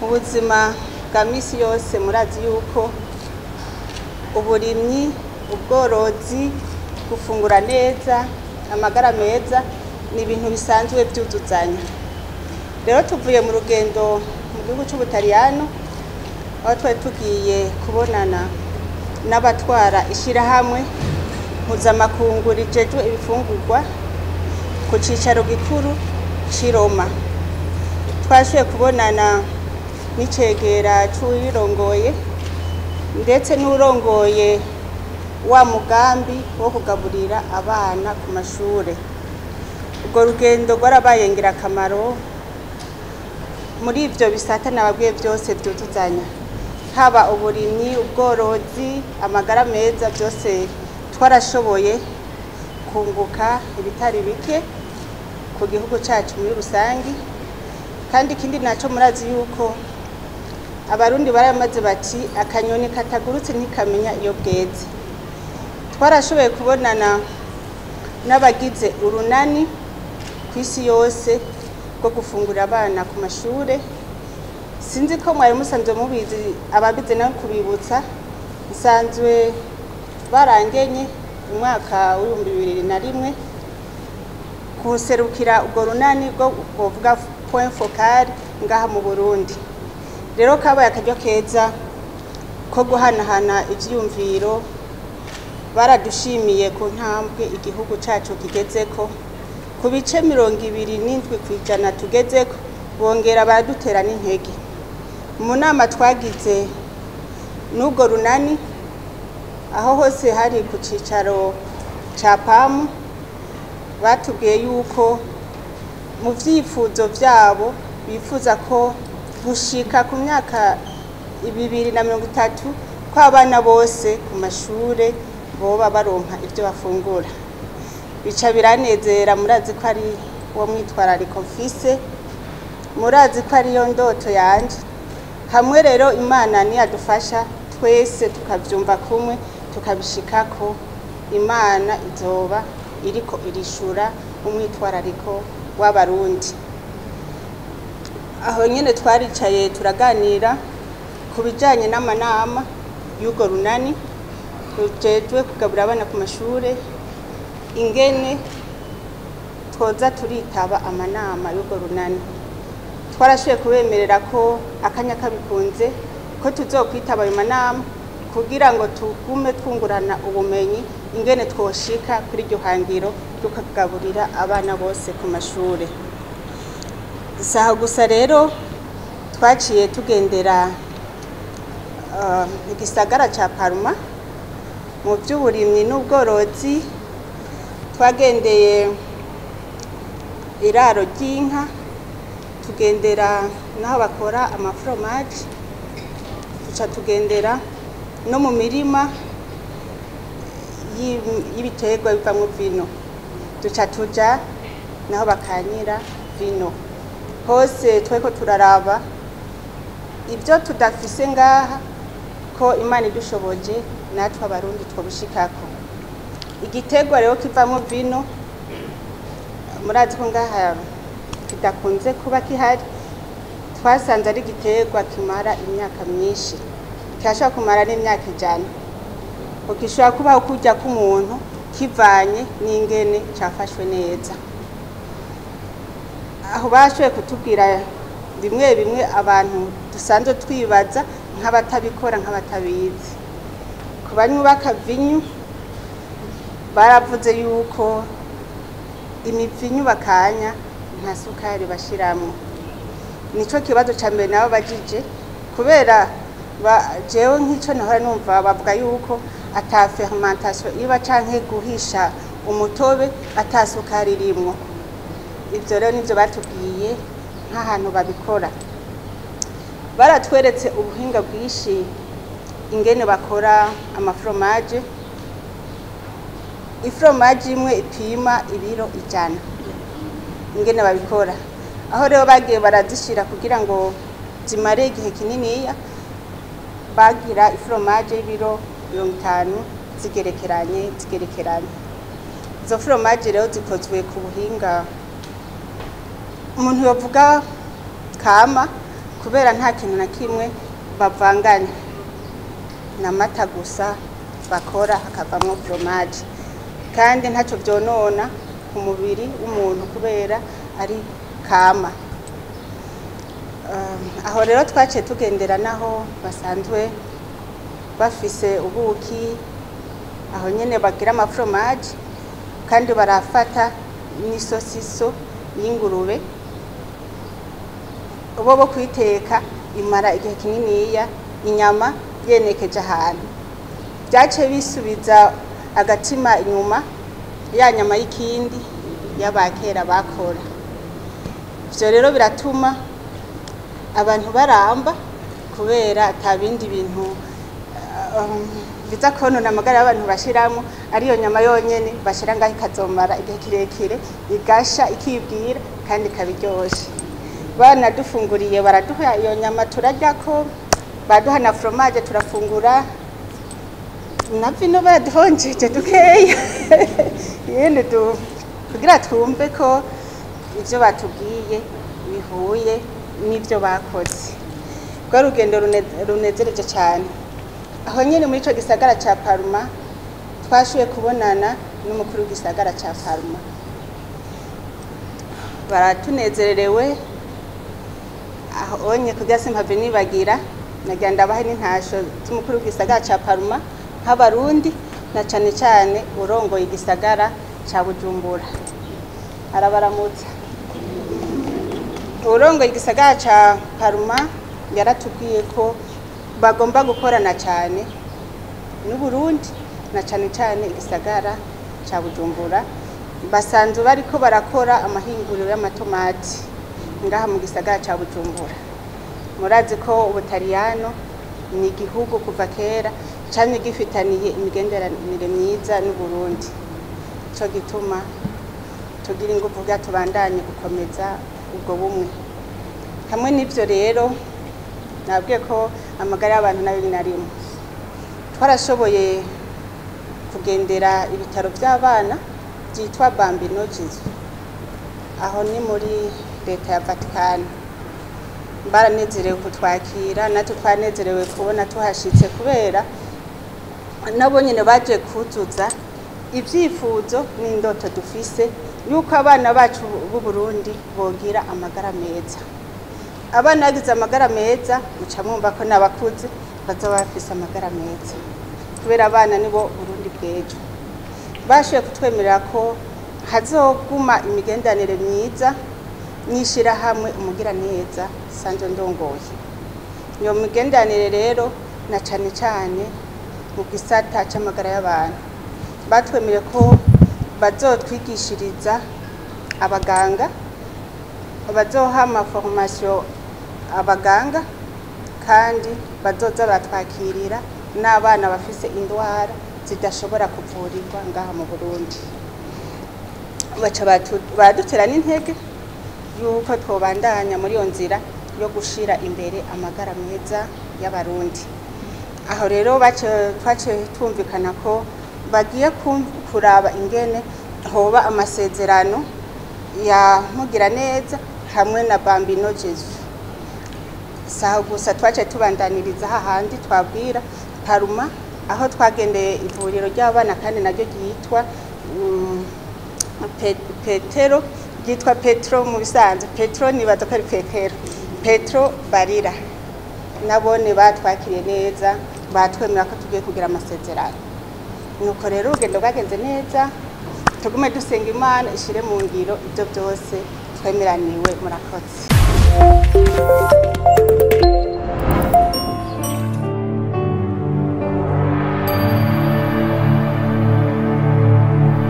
mu buzima bwa misi yose murazi yuko uburimyi, ubworozi, gufungura neza, amagara meza ni ibintu bisanzwe byuzuzanya. Rero tuvuye mu rugendo mu gihugu cy'Ubutariyano aho twari tugiye kubonana n'abatwara ishirahamwe mpuzamakungu rijejwe ibifungurwa ku cicaro gikuru c'i Roma. Twashoboye kubonana n'icegera c'uwirongoye ndetse n'urongoye wa mugambi wo kugaburira abana ku mashure. Ubwo rugendo rwarabaye ngirakamaro muri ivyo bisata nababwiye byose byuzuzanya, haba uburimyi, ubworozi, amagara meza, byose twarashoboye kunguka ibitari bike ku gihugu cacu muri rusangi. Kandi ikindi naco murazi yuko abarundi baramaze bati akanyoni katagurutse ntikamenya iyo bweze. Twarashoboye kubonana n'abagize urunani kw'isi yose rwo gufungurira abana ku mashure. Sinzi ko mwari musanzwe mubizi, ababize nawe kubibutsa, nsanzwe barangenye umwaka w'2001 kuserukira ubwo runani rwo kuvuga point focal ngaha mu Burundi. Rero kabaye akaryo keza ko guhanahana ivyiyumviro, baradushimiye ku ntambwe igihugu cacu kigezeko, ku bice 27% tugezeko, bongera baradutera n'intege. Mu nama twagize n'ubwo runani aho hose hari ku cicaro ca PAM, batubwiye yuko mu vyifuzo vyabo bifuza ko gushika ku myaka 2030 ko abana bose ku mashure boba baronka ivyo bafungura. Bica biranezera, murazi ko ari wo mwitwarariko mfise, murazi ko ari yo ndoto yanje. Hamwe rero Imana niyadufasha twese tukavyumva kumwe tukabishikako, Imana izoba iriko irishura umwitwarariko w'abarundi. Aho nyene twaricaye turaganira ku bijanye n'amanama y'ugo runani rujejwe kugaburira abana ku mashure, ingene twoza turitaba amanama y'ugo runani. Twarashoboye kubemerera ko akanya kabikunze ko tuzokwitaba ayo manama kugira ngo tugume twungurana ubumenyi ingene twoshika kuri iryo hangiro ryo kugaburira abana bose ku mashure. Saha gusa rero twaciye tugendera igisagara ca Parma mu by'uburimyi n'ubworozi. Twagendeye iraro ry'inka, tugendera naho bakora amafromaje, tuca tugendera no mu mirima y'ibiterwa bivamwo vino, tuca tuja naho bakanyira vino. Hose tweko turaraba ibyo tudafise ngaha ko Imana idushoboje natwe abarundi twobishikako. Igiterwa rero kivamwo vino murazi ko ngaha kidakunze kuba kihari. Twasanze ari igiterwa kimara imyaka myinshi, cyashobora kumara n'imyaka 100, ukishobora kubaho kurya k'umuntu kivanye n'ingene cyafashwe neza. Aho bashoboye kutubwira bimwe bimwe abantu dusanzwe twibaza nk'abatabikora nk'abatabizi. Ku banywi bakavinyu baravuze yuko imivinyu bakanya nta sukari bashiramo. Nico kibazo ca mbere nabo bajije, kubera jewe nk'ico nahora numva bavuga yuko ata fermentation iba canke guhisha umutobe ata sukari rimwo. Ivyo rero nivyo batubwiye nk'ahantu babikora. Baratweretse ubuhinga bwishi ingene bakora amafromaje. Ifromaje imwe ipima ibiro 100 ingene babikora. Aho rero bagiye barazishira kugira ngo zimare igihe kininiya, bagira ifromaje y'ibiro 50 zigerekeranye. Izo fromaje rero zikozwe ku buhinga umuntu yovuga kama, kubera nta kintu na kimwe bavanganya, n'amata gusa bakora hakavamo fromage, kandi ntacyo byonona ku mubiri w'umuntu kubera ari kama. Aho rero twaciye tugendera naho basanzwe bafise ubuki, aho nyene bagira amafromage, kandi barafata n'isosiso y'ingurube. Bo kuyiteka imara igihe kininiya, inyama yenekeje ahantu. Byace bisubiza agatima inyuma ya nyama y'ikindi y'abakera bakora. Ivyo rero biratuma abantu baramba kubera atabindi bintu biza konona amagara y'abantu bashiramo, ariyo nyama yonyene bashira ngaho ikazomara igihe kirekire, igasha ikibwira kandi kabiryoshe. Bana dufunguriye baraduha iyo nyama turarya ko, baduha na fromage turafungura, na vino baduhonjeje dukeya yene kugira twumve ko ivyo batubwiye bihuye n'ivyo bakoze. Rwa rugendo runezereje cyane. Aho nyene muri ico gisagara ca Parma twashuye kubonana n'umukuru w'igisagara ca Parma. Baratunezererewe, aho onye kugira simpave nibagira, nagenda bahe n'intasho z'umukuru w'igisagara ca Parma nk'abarundi, na cane cyane urongoye igisagara ca Bujumbura. Arabaramutsa. Urongoye igisagara ca Parma yaratubwiye ko bagomba gukorana cyane n'u Burundi, na cane cyane igisagara ca Bujumbura. Basanzwe bariko barakora amahinguriro y'amatomati ngaha mu gisagara ca Bujumbura. Murazi ko Butariyano ni igihugu kuva kera cyane gifitaniye imigenderanire myiza n'u Burundi. Ico gituma tugira ingufu bwa tubandanye gukomeza ubwo bumwe. Hamwe n'ivyo rero nabwiye ko amagara y'abantu nayo rimwe twarashoboye kugendera ibitaro by'abana byitwa Bambino Jesu, aho ni muri leta ya Vatican. Baranezerewe kutwakira, natwe twanezerewe kubona tuhashitse kubera nabo nyene baje kuzuza ivyifuzo n'indoto dufise yuko abana bacu b'u Burundi bogira amagara meza. Abana bagize amagara meza muca mwumva ko n'abakuze bazoba bafise amagara meza, kubera abana nibo Burundi bw'ejo. Bashoboye kutwemerera ko hazoguma imigendanire myiza nishira hamwe umugira neza sanje ndongoye. Iyo migendanire rero na cane cyane mu gisata c'amagara y'abantu, batwemereye ko bazotwigishiriza abaganga, bazoha amaformation abaganga, kandi bazoza batwakirira n'abana bafise indwara zidashobora kuvurirwa ngaha mu Burundi. Baca badutera n'intege yuko twobandanya muri iyo nzira yo gushira imbere amagara meza y'abarundi. Aho rero twace twumvikana ko bagiye kuraba ingene hoba amasezerano ya mugira neza hamwe na Bambino Jesu. Saho gusa twace tubandaniriza hahandi twabwira Parma, aho twagendeye ivuriro ry'abana kandi naryo ryitwa Petero, ryitwa Petro mu bisanzwe. Petro nibaza ko ari Petro barira. Nabone batwakiriye neza, batwemera ko tugiye kugira amasezerano. Nuko rero urugendo bwagenze neza, tugume dusenga Imana ishire mu ngiro ibyo byose twemeraniwe. Murakoze.